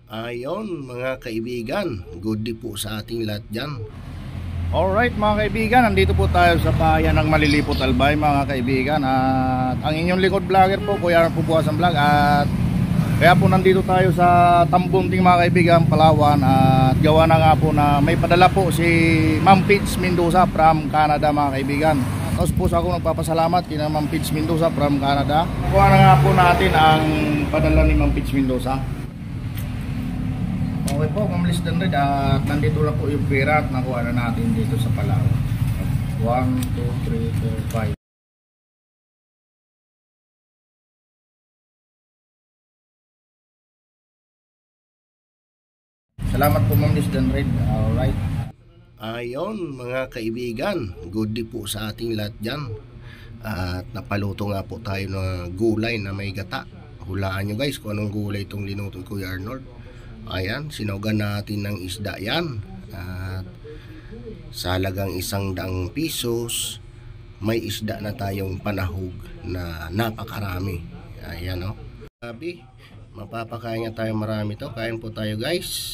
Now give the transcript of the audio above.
Ayon mga kaibigan, good day po sa ating lahat dyan. Alright mga kaibigan, nandito po tayo sa bayan ng Malilipot Albay mga kaibigan. At ang inyong likod vlogger po, Kuya Arnold Pupuasan Vlog. At kaya po nandito tayo sa Tambunting mga kaibigan, Palawan. At gawa na nga po na may padala po si Ma'am Pitch Mendoza from Canada mga kaibigan. Tapos po ako nagpapasalamat kina Ma'am Pitch Mendoza from Canada. Kuha na nga po natin ang padala ni Ma'am Pitch Mendoza. Okay po, Ma'am Liz Danred, at nandito na po yung pera at nakuha na natin dito sa Palawan. 1, 2, 3, 4, 5. Salamat po Ma'am Liz Danred. Alright. Ayon mga kaibigan, good day po sa ating lahat dyan. At napaluto nga po tayo ng gulay na may gata. Hulaan nyo guys kung anong gulay itong linuto ko, Kuya Arnold. Ayan, sinugan natin ng isda yan. At sa halagang 100 pesos, may isda na tayong panahog na napakarami. Ayan o. Sabi, mapapakain nga tayo marami to. Kain po tayo guys.